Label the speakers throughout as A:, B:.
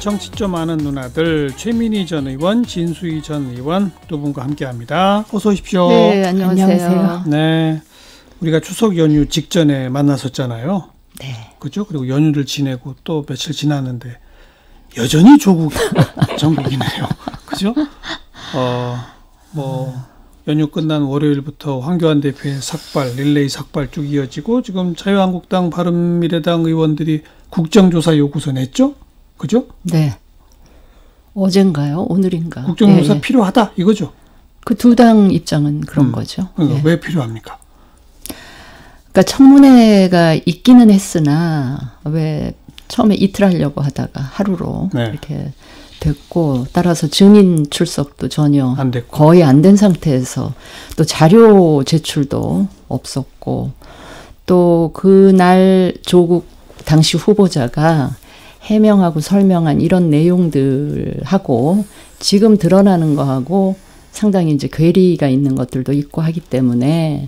A: 정치 좀 아는 누나들 최민희 전 의원, 진수희 전 의원 두 분과 함께합니다. 어서 오십시오.
B: 네, 안녕하세요.
A: 네, 우리가 추석 연휴 직전에 만났었잖아요.
B: 네.
A: 그죠? 그리고 연휴를 지내고 또 며칠 지났는데 여전히 조국 정국이네요. 그죠? 연휴 끝난 월요일부터 황교안 대표의 삭발, 릴레이 삭발 쭉 이어지고 지금 자유한국당, 바른미래당 의원들이 국정조사 요구서 냈죠? 그죠?
B: 네. 어젠가요? 오늘인가?
A: 국정조사 필요하다 이거죠?
B: 그 두 당 입장은 그런 거죠.
A: 그러니까 왜 필요합니까?
B: 그러니까 청문회가 있기는 했으나 왜 처음에 이틀 하려고 하다가 하루로 이렇게 됐고, 따라서 증인 출석도 전혀
A: 안 됐고.
B: 거의 안 된 상태에서 또 자료 제출도 없었고, 또 그날 조국 당시 후보자가 해명하고 설명한 이런 내용들하고 지금 드러나는 거하고 상당히 이제 괴리가 있는 것들도 있고 하기 때문에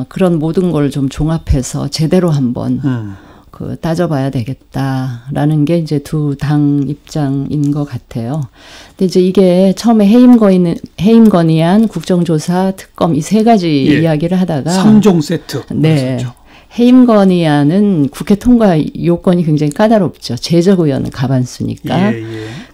B: 그런 모든 걸 좀 종합해서 제대로 한번 따져봐야 되겠다라는 게 이제 두 당 입장인 것 같아요. 근데 이제 이게 처음에 해임 건의안, 국정조사, 특검 이 세 가지 이야기를 하다가
A: 3종 세트.
B: 네.
A: 맞았죠.
B: 해임 건의안은 국회 통과 요건이 굉장히 까다롭죠. 제적 의원은 과반수니까.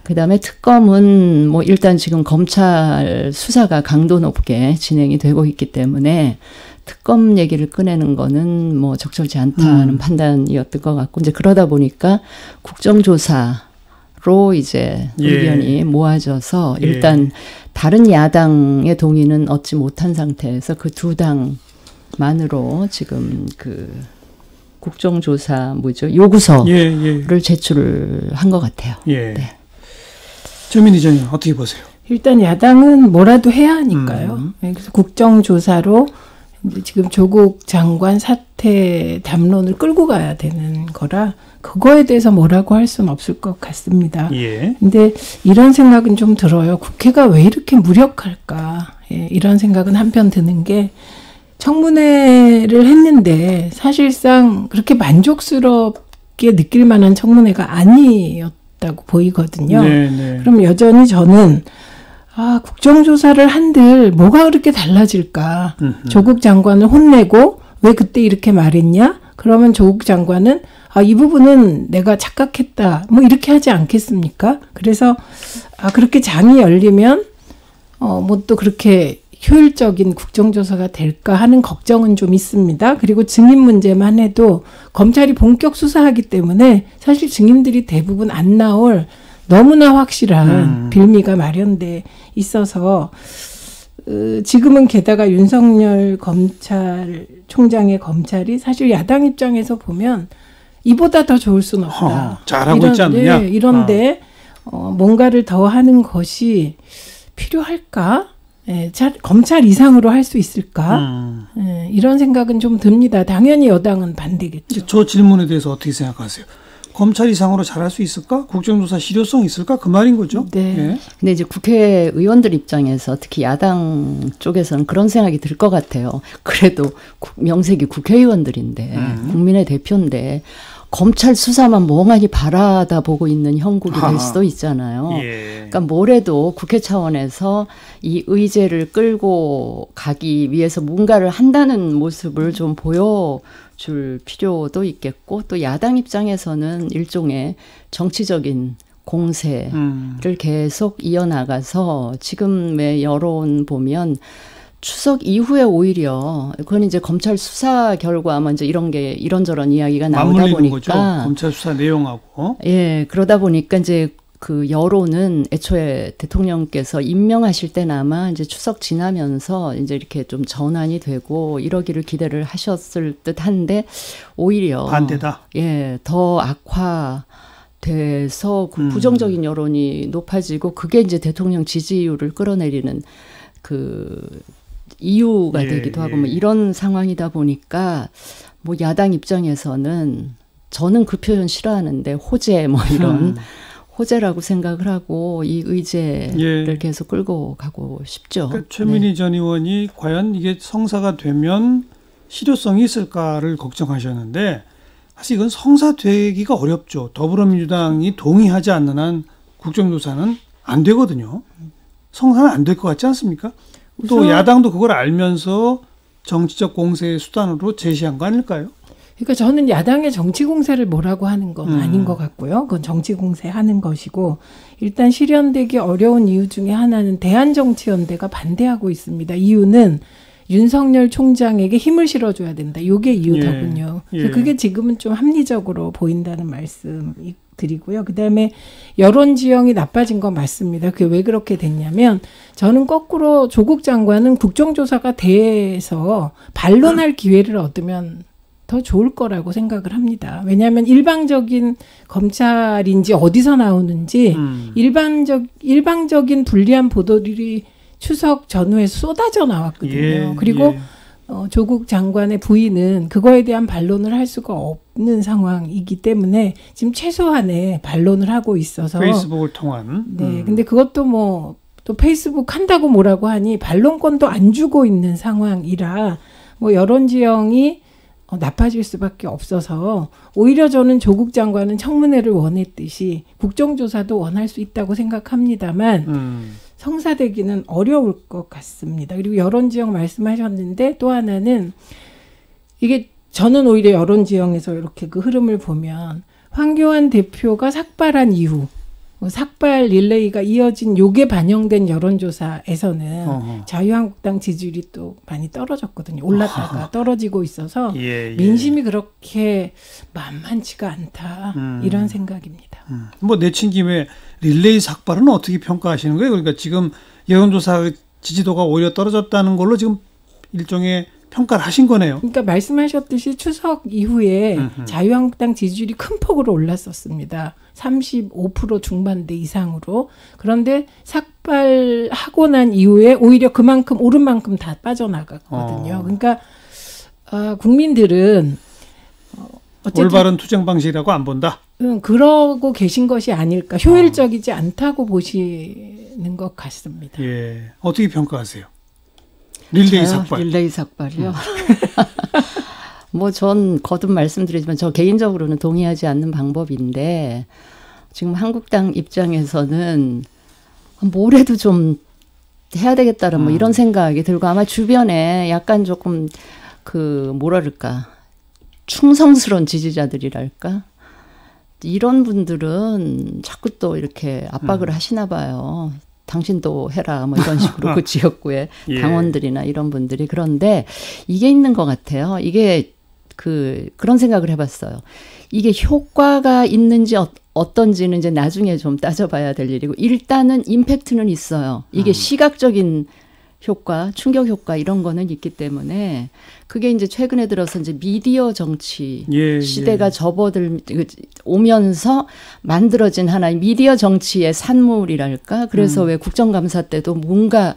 B: 그다음에 특검은 뭐 일단 지금 검찰 수사가 강도 높게 진행이 되고 있기 때문에 특검 얘기를 꺼내는 거는 뭐 적절치 않다는 판단이었던 것 같고, 이제 그러다 보니까 국정조사로 이제 의견이 모아져서 일단 다른 야당의 동의는 얻지 못한 상태에서 그 두 당만으로 지금 그 국정조사 요구서를 제출을 한 것 같아요. 네.
A: 최민희 전 의원 어떻게 보세요?
C: 일단 야당은 뭐라도 해야 하니까요. 그래서 국정조사로 지금 조국 장관 사퇴 담론을 끌고 가야 되는 거라 그거에 대해서 뭐라고 할 수는 없을 것 같습니다. 근데 이런 생각은 좀 들어요. 국회가 왜 이렇게 무력할까? 이런 생각은 한편 드는 게, 청문회를 했는데 사실상 그렇게 만족스럽게 느낄 만한 청문회가 아니었다고 보이거든요. 그럼 여전히 저는 국정조사를 한들 뭐가 그렇게 달라질까? 조국 장관을 혼내고 왜 그때 이렇게 말했냐? 그러면 조국 장관은 이 부분은 내가 착각했다. 뭐 이렇게 하지 않겠습니까? 그래서 그렇게 장이 열리면 뭐 또 그렇게 효율적인 국정조사가 될까 하는 걱정은 좀 있습니다. 그리고 증인 문제만 해도 검찰이 본격 수사하기 때문에 사실 증인들이 대부분 안 나올 너무나 확실한 빌미가 마련돼 있어서 지금은 게다가 윤석열 검찰총장의 검찰이 사실 야당 입장에서 보면 이보다 더 좋을 수는 없다.
A: 잘하고 있지 않느냐?
C: 이런데 뭔가를 더 하는 것이 필요할까? 검찰 이상으로 할 수 있을까? 이런 생각은 좀 듭니다. 당연히 여당은 반대겠죠.
A: 저 질문에 대해서 어떻게 생각하세요? 검찰 이상으로 잘할 수 있을까? 국정조사 실효성 있을까? 그 말인 거죠.
B: 네. 근데 이제 국회의원들 입장에서 특히 야당 쪽에서는 그런 생각이 들 것 같아요. 그래도 명색이 국회의원들인데 국민의 대표인데 검찰 수사만 멍하니 바라다 보고 있는 형국이 될 수도 있잖아요. 그러니까 뭐래도 국회 차원에서 이 의제를 끌고 가기 위해서 뭔가를 한다는 모습을 좀 보여줄 필요도 있겠고, 또 야당 입장에서는 일종의 정치적인 공세를 계속 이어나가서 지금의 여론 보면 추석 이후에 오히려 그건 이제 검찰 수사 결과 먼저 이런 게 이런저런 이야기가 나오다 보니까
A: 거죠. 검찰 수사 내용하고.
B: 그러다 보니까 이제 그 여론은 애초에 대통령께서 임명하실 때는 아마 이제 추석 지나면서 이제 이렇게 좀 전환이 되고 이러기를 기대를 하셨을 듯한데 오히려
A: 반대다.
B: 더 악화돼서 그 부정적인 여론이 높아지고 그게 이제 대통령 지지율을 끌어내리는 그 이유가 되기도 하고 뭐 이런 상황이다 보니까 뭐 야당 입장에서는 저는 그 표현 싫어하는데 호재 뭐 이런 호재라고 생각을 하고 이 의제를 계속 끌고 가고 싶죠.
A: 그러니까 최민희 전 의원이 과연 이게 성사가 되면 실효성이 있을까를 걱정하셨는데 사실 이건 성사되기가 어렵죠. 더불어민주당이 동의하지 않는 한 국정조사는 안 되거든요. 성사는 안 될 것 같지 않습니까? 또 야당도 그걸 알면서 정치적 공세의 수단으로 제시한 거 아닐까요?
C: 그러니까 저는 야당의 정치 공세를 뭐라고 하는 건 아닌 것 같고요. 그건 정치 공세하는 것이고, 일단 실현되기 어려운 이유 중에 하나는 대한정치연대가 반대하고 있습니다. 이유는 윤석열 총장에게 힘을 실어줘야 된다. 이게 이유더군요.
A: 예.
C: 그래서 그게 지금은 좀 합리적으로 보인다는 말씀 드리고요. 그다음에 여론 지형이 나빠진 건 맞습니다. 그게 왜 그렇게 됐냐면, 저는 거꾸로 조국 장관은 국정조사가 돼서 반론할 기회를 얻으면 더 좋을 거라고 생각을 합니다. 왜냐하면 일방적인 검찰인지 어디서 나오는지 일방적인 불리한 보도들이 추석 전후에 쏟아져 나왔거든요. 그리고 조국 장관의 부인은 그거에 대한 반론을 할 수가 없는 상황이기 때문에 지금 최소한의 반론을 하고 있어서
A: 페이스북을 통한.
C: 네, 근데 그것도 뭐 또 페이스북 한다고 뭐라고 하니 반론권도 안 주고 있는 상황이라 뭐 여론 지형이 나빠질 수밖에 없어서, 오히려 저는 조국 장관은 청문회를 원했듯이 국정조사도 원할 수 있다고 생각합니다만 성사되기는 어려울 것 같습니다. 그리고 여론지형 말씀하셨는데, 또 하나는 이게 저는 오히려 여론지형에서 이렇게 그 흐름을 보면 황교안 대표가 삭발한 이후 삭발 릴레이가 이어진 요게 반영된 여론조사에서는 자유한국당 지지율이 또 많이 떨어졌거든요. 올랐다가 떨어지고 있어서 민심이 그렇게 만만치가 않다. 이런 생각입니다.
A: 뭐 내친 김에 릴레이 삭발은 어떻게 평가하시는 거예요? 그러니까 지금 여론조사 지지도가 오히려 떨어졌다는 걸로 지금 일종의 평가를 하신 거네요.
C: 그러니까 말씀하셨듯이 추석 이후에 자유한국당 지지율이 큰 폭으로 올랐었습니다. 35% 중반대 이상으로. 그런데 삭발하고 난 이후에 오히려 그만큼 오른 만큼 다 빠져나갔거든요. 그러니까 국민들은 어쨌든
A: 올바른 투쟁 방식이라고 안 본다.
C: 그러고 계신 것이 아닐까. 효율적이지 않다고 보시는 것 같습니다.
A: 예. 어떻게 평가하세요? 릴레이 삭발.
B: 릴레이 삭발이요? 뭐 전 거듭 말씀드리지만 저 개인적으로는 동의하지 않는 방법인데, 지금 한국당 입장에서는 뭐래도 좀 해야 되겠다는 뭐 이런 생각이 들고, 아마 주변에 약간 조금 뭐랄까 충성스러운 지지자들이랄까, 이런 분들은 자꾸 또 이렇게 압박을 하시나 봐요. 당신도 해라 뭐 이런 식으로 그 지역구의 당원들이나 이런 분들이. 그런데 이게 있는 것 같아요. 이게 그런 생각을 해봤어요. 이게 효과가 있는지 어떤지는 이제 나중에 좀 따져봐야 될 일이고, 일단은 임팩트는 있어요. 이게 시각적인 효과, 충격 효과 이런 거는 있기 때문에, 그게 이제 최근에 들어서 이제 미디어 정치 시대가 오면서 만들어진 하나의 미디어 정치의 산물이랄까. 그래서 왜 국정감사 때도 뭔가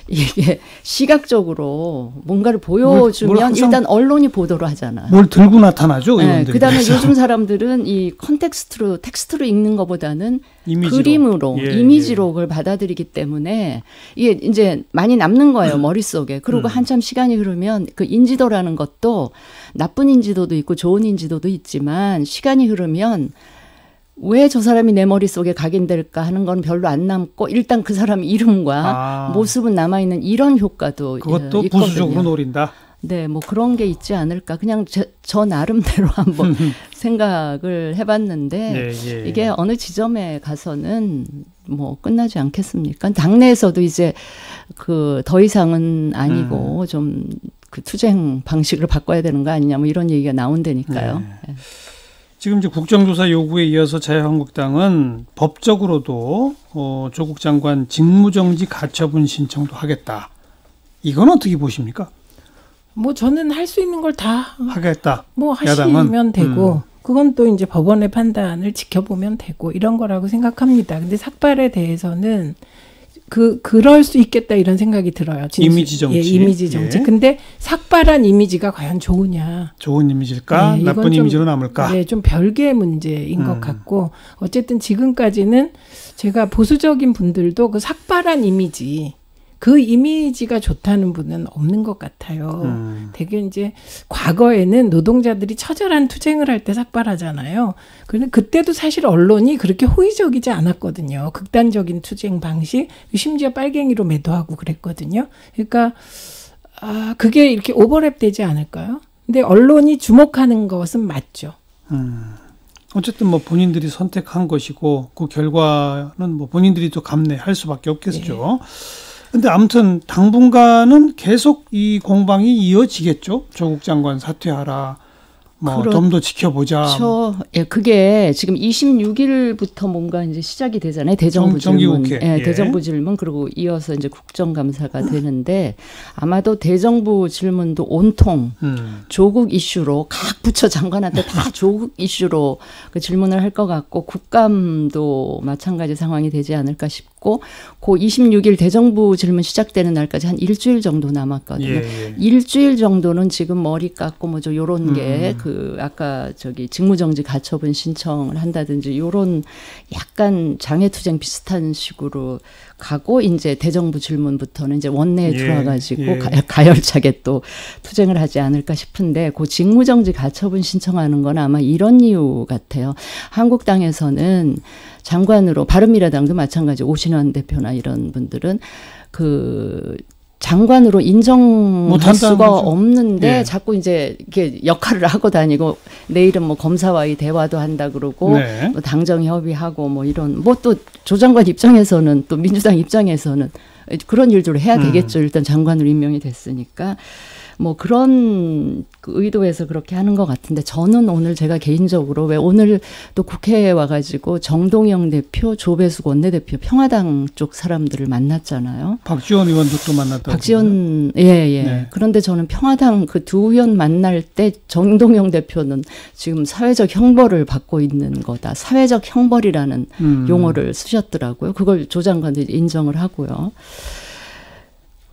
B: 이게 시각적으로 뭔가를 보여주면 일단 언론이 보도를 하잖아요.
A: 뭘 들고 나타나죠?
B: 네, 그다음에 요즘 사람들은 이 텍스트로 읽는 것보다는 그림으로, 이미지로 그걸 받아들이기 때문에 이게 이제 많이 남는 거예요, 머릿속에. 그리고 한참 시간이 흐르면 그 인지도라는 것도 나쁜 인지도도 있고 좋은 인지도도 있지만, 시간이 흐르면 왜 저 사람이 내 머릿속에 각인될까 하는 건 별로 안 남고, 일단 그 사람 이름과 모습은 남아있는 이런 효과도
A: 그것도
B: 있거든요.
A: 부수적으로 노린다.
B: 네, 뭐 그런 게 있지 않을까. 그냥 저 나름대로 한번 생각을 해봤는데, 이게 어느 지점에 가서는 뭐 끝나지 않겠습니까? 당내에서도 이제 더 이상은 아니고 좀 그 투쟁 방식을 바꿔야 되는 거 아니냐 뭐 이런 얘기가 나온다니까요. 네.
A: 지금 이제 국정조사 요구에 이어서 자유한국당은 법적으로도 조국 장관 직무정지 가처분 신청도 하겠다. 이건 어떻게 보십니까?
C: 뭐 저는 할 수 있는 걸 다
A: 하겠다.
C: 뭐 하시면 야당은? 되고, 그건 또 이제 법원의 판단을 지켜보면 되고 이런 거라고 생각합니다. 근데 삭발에 대해서는 그럴 수 있겠다 이런 생각이 들어요.
A: 이미지 정치.
C: 이미지 정치. 근데 삭발한 이미지가 과연 좋으냐.
A: 좋은 이미지일까? 나쁜 이미지로 남을까?
C: 네, 좀 별개의 문제인 것 같고, 어쨌든 지금까지는 제가 보수적인 분들도 그 삭발한 이미지, 그 이미지가 좋다는 분은 없는 것 같아요. 되게 이제 과거에는 노동자들이 처절한 투쟁을 할 때 삭발하잖아요. 그런데 그때도 사실 언론이 그렇게 호의적이지 않았거든요. 극단적인 투쟁 방식, 심지어 빨갱이로 매도하고 그랬거든요. 그러니까 그게 이렇게 오버랩 되지 않을까요? 근데 언론이 주목하는 것은 맞죠.
A: 어쨌든 뭐 본인들이 선택한 것이고 그 결과는 뭐 본인들이 또 감내할 수밖에 없겠죠. 근데 아무튼 당분간은 계속 이 공방이 이어지겠죠. 조국 장관 사퇴하라. 뭐 좀 더 지켜보자.
B: 그렇죠. 예, 그게 지금 26일부터 뭔가 이제 시작이 되잖아요. 대정부 질문. 예, 대정부 질문 그리고 이어서 이제 국정감사가 되는데 아마도 대정부 질문도 온통 조국 이슈로 각 부처 장관한테 다 조국 이슈로 그 질문을 할 것 같고 국감도 마찬가지 상황이 되지 않을까 싶고 그 26일 대정부 질문 시작되는 날까지 한 일주일 정도 남았거든요. 일주일 정도는 지금 머리 깎고 뭐죠 요런 게 그 아까 저기 직무정지 가처분 신청을 한다든지 요런 약간 장애투쟁 비슷한 식으로 가고 이제 대정부 질문부터는 이제 원내에 들어와가지고 가열차게 또 투쟁을 하지 않을까 싶은데 그 직무정지 가처분 신청하는 건 아마 이런 이유 같아요. 한국당에서는 장관으로 바른미래당도 마찬가지 오신환 대표나 이런 분들은 그 장관으로 인정할 수가 거죠. 없는데 자꾸 이제 이렇게 역할을 하고 다니고 내일은 뭐 검사와의 대화도 한다 그러고 뭐 당정 협의하고 뭐 이런 뭐 또 조 장관 입장에서는 또 민주당 입장에서는 그런 일들을 해야 되겠죠. 일단 장관으로 임명이 됐으니까. 뭐 그런 의도에서 그렇게 하는 것 같은데 저는 오늘 제가 개인적으로 왜 오늘 또 국회에 와가지고 정동영 대표, 조배숙 원내대표 평화당 쪽 사람들을 만났잖아요.
A: 박지원 의원도 또 만났다고.
B: 박지원 네. 그런데 저는 평화당 그 두 의원 만날 때 정동영 대표는 지금 사회적 형벌을 받고 있는 거다. 사회적 형벌이라는 용어를 쓰셨더라고요. 그걸 조 장관들이 인정을 하고요.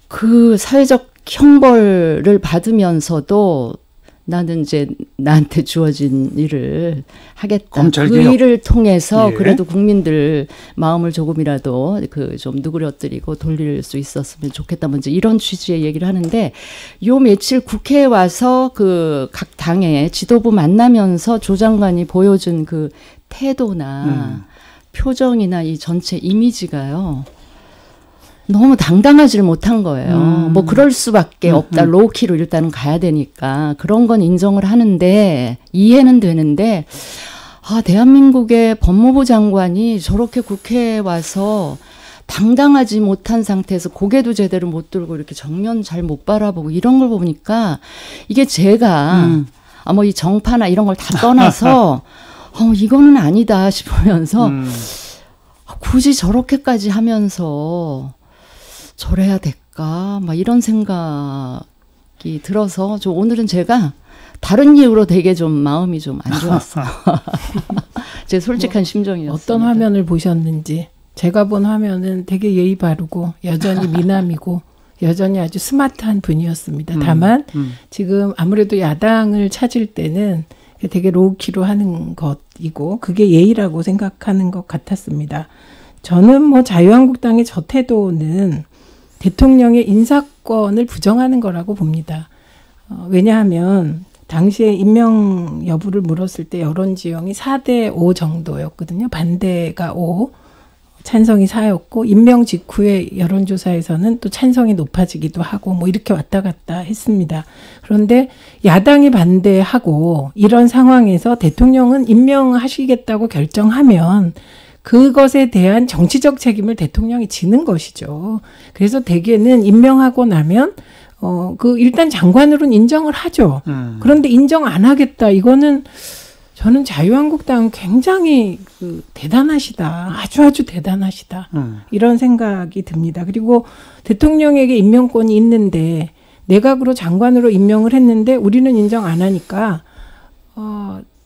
B: 그 사회적 형벌을 받으면서도 나는 이제 나한테 주어진 일을 하겠다. 그 일을 통해서 그래도 국민들 마음을 조금이라도 그 좀 누그러뜨리고 돌릴 수 있었으면 좋겠다. 먼저 이런 취지의 얘기를 하는데 요 며칠 국회에 와서 그 각 당의 지도부 만나면서 조 장관이 보여준 그 태도나 표정이나 이 전체 이미지가요. 너무 당당하지를 못한 거예요. 뭐 그럴 수밖에 없다. 로우키로 일단은 가야 되니까 그런 건 인정을 하는데 이해는 되는데 대한민국의 법무부 장관이 저렇게 국회에 와서 당당하지 못한 상태에서 고개도 제대로 못 들고 이렇게 정면 잘 못 바라보고 이런 걸 보니까 이게 제가 뭐 이 정파나 이런 걸 다 떠나서 이거는 아니다 싶으면서 굳이 저렇게까지 하면서 저래야 될까? 막 이런 생각이 들어서 오늘은 제가 다른 이유로 되게 좀 마음이 좀 안 좋았어요. 제 솔직한 심정이었어요.
C: 어떤 화면을 보셨는지 제가 본 화면은 되게 예의 바르고 여전히 미남이고 여전히 아주 스마트한 분이었습니다. 다만 지금 아무래도 야당을 찾을 때는 되게 로우키로 하는 것이고 그게 예의라고 생각하는 것 같았습니다. 저는 뭐 자유한국당의 저 태도는 대통령의 인사권을 부정하는 거라고 봅니다. 왜냐하면 당시에 임명 여부를 물었을 때 여론 지형이 4대 5 정도였거든요. 반대가 5, 찬성이 4였고 임명 직후에 여론조사에서는 또 찬성이 높아지기도 하고 뭐 이렇게 왔다 갔다 했습니다. 그런데 야당이 반대하고 이런 상황에서 대통령은 임명하시겠다고 결정하면 그것에 대한 정치적 책임을 대통령이 지는 것이죠. 그래서 대개는 임명하고 나면 일단 장관으로는 인정을 하죠. 그런데 인정 안 하겠다. 이거는 저는 자유한국당 굉장히 대단하시다. 아주 대단하시다. 이런 생각이 듭니다. 그리고 대통령에게 임명권이 있는데 내각으로 장관으로 임명을 했는데 우리는 인정 안 하니까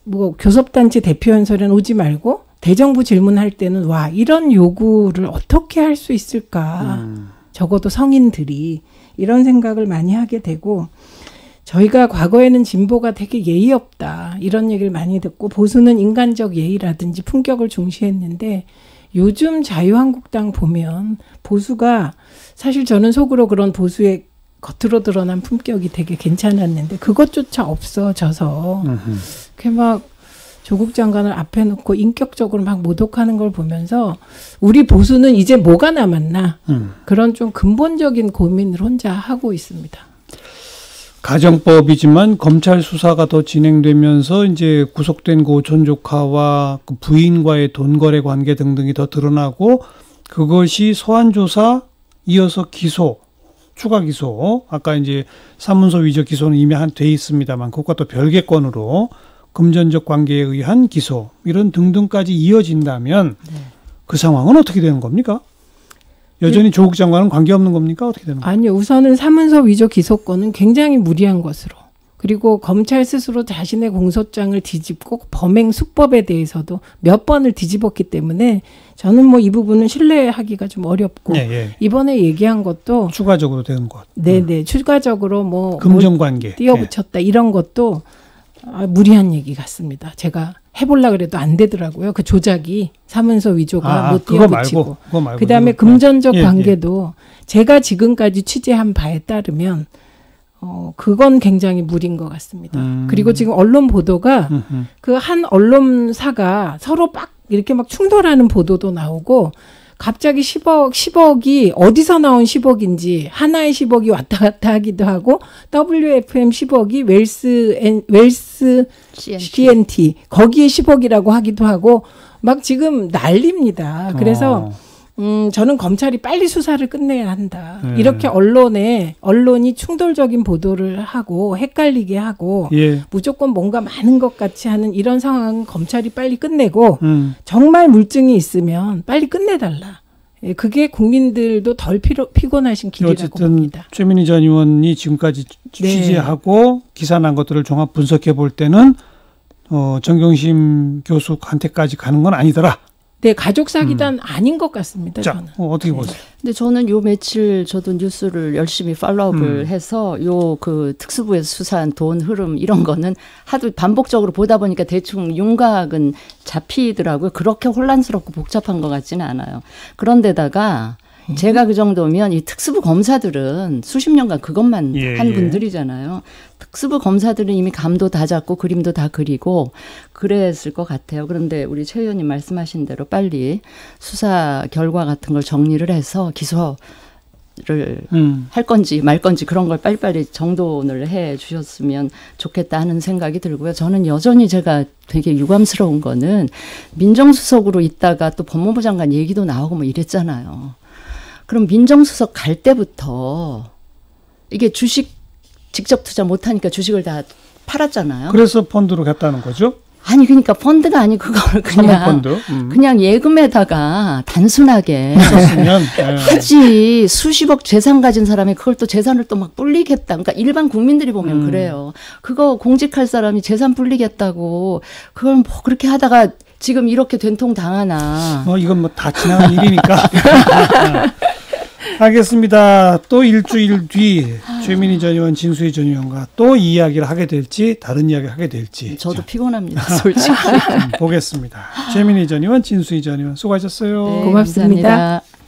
C: 뭐 교섭단체 대표연설은 오지 말고 대정부 질문할 때는 와 이런 요구를 어떻게 할 수 있을까. 적어도 성인들이 이런 생각을 많이 하게 되고 저희가 과거에는 진보가 되게 예의 없다 이런 얘기를 많이 듣고 보수는 인간적 예의라든지 품격을 중시했는데 요즘 자유한국당 보면 보수가 사실 저는 속으로 그런 보수의 겉으로 드러난 품격이 되게 괜찮았는데 그것조차 없어져서 그게 막 조국 장관을 앞에 놓고 인격적으로 막 모독하는 걸 보면서 우리 보수는 이제 뭐가 남았나 그런 좀 근본적인 고민을 혼자 하고 있습니다.
A: 가정법이지만 검찰 수사가 더 진행되면서 이제 구속된 고촌 조카와 그 부인과의 돈 거래 관계 등등이 더 드러나고 그것이 소환 조사 이어서 기소, 추가 기소. 아까 이제 사문서 위조 기소는 이미 돼 있습니다만 그것과 또 별개 건으로 금전적 관계에 의한 기소 이런 등등까지 이어진다면 그 상황은 어떻게 되는 겁니까? 여전히 조국 장관은 관계없는 겁니까? 어떻게 되는 겁니까?
C: 아니요. 우선은 사문서 위조 기소권은 굉장히 무리한 것으로 그리고 검찰 스스로 자신의 공소장을 뒤집고 범행 수법에 대해서도 몇 번을 뒤집었기 때문에 저는 뭐 이 부분은 신뢰하기가 좀 어렵고 이번에 얘기한 것도
A: 추가적으로 되는 것.
C: 네네. 추가적으로 뭐
A: 금전관계
C: 띄어붙였다 이런 것도 무리한 얘기 같습니다. 제가 해보려고 그래도 안 되더라고요. 그 조작이 사문서 위조가 못 띄어붙이고.
A: 그거 말고
C: 그다음에 금전적 관계도 제가 지금까지 취재한 바에 따르면 그건 굉장히 무리인 것 같습니다. 그리고 지금 언론 보도가 그 한 언론사가 서로 막 이렇게 막 충돌하는 보도도 나오고 갑자기 10억이 어디서 나온 10억인지 하나의 10억이 왔다 갔다 하기도 하고 WFM 10억이 웰스 CNT 거기에 10억이라고 하기도 하고 막 지금 난립니다. 그래서 저는 검찰이 빨리 수사를 끝내야 한다. 이렇게 언론이 충돌적인 보도를 하고 헷갈리게 하고 무조건 뭔가 많은 것 같이 하는 이런 상황은 검찰이 빨리 끝내고 정말 물증이 있으면 빨리 끝내달라. 그게 국민들도 덜 피곤하신 길이라고 봅니다.
A: 최민희 전 의원이 지금까지 취재하고 기사 난 것들을 종합 분석해 볼 때는 정경심 교수한테까지 가는 건 아니더라.
C: 네, 가족 사기단 아닌 것 같습니다.
A: 자,
C: 저는.
A: 어떻게 보세요?
B: 근데 저는 요 며칠 저도 뉴스를 열심히 팔로우업을 해서 요 그 특수부에서 수사한 돈 흐름 이런 거는 하도 반복적으로 보다 보니까 대충 윤곽은 잡히더라고요. 그렇게 혼란스럽고 복잡한 것 같지는 않아요. 그런데다가 제가 그 정도면 이 특수부 검사들은 수십 년간 그것만 한 분들이잖아요. 특수부 검사들은 이미 감도 다 잡고 그림도 다 그리고 그랬을 것 같아요. 그런데 우리 최 의원님 말씀하신 대로 빨리 수사 결과 같은 걸 정리를 해서 기소를 할 건지 말 건지 그런 걸 빨리빨리 정돈을 해 주셨으면 좋겠다 하는 생각이 들고요. 저는 여전히 제가 되게 유감스러운 거는 민정수석으로 있다가 또 법무부 장관 얘기도 나오고 뭐 이랬잖아요. 그럼 민정수석 갈 때부터 이게 주식 직접 투자 못하니까 주식을 다 팔았잖아요.
A: 그래서 펀드로 갔다는 거죠?
B: 아니 그러니까 펀드가 아니고 그걸 그냥 그냥 예금에다가 단순하게 하지 수십억 재산 가진 사람이 그걸 또 재산을 또 막 불리겠다. 그러니까 일반 국민들이 보면 그래요. 그거 공직할 사람이 재산 불리겠다고 그걸 뭐 그렇게 하다가 지금 이렇게 된통 당하나.
A: 이건 뭐 다 지나간 일이니까. 알겠습니다. 또 일주일 뒤 최민희 전 의원, 진수희 전 의원과 또 이야기를 하게 될지 다른 이야기를 하게 될지.
B: 저도 피곤합니다. 솔직히.
A: 보겠습니다. 최민희 전 의원, 진수희 전 의원 수고하셨어요.
C: 네, 고맙습니다.
B: 감사합니다.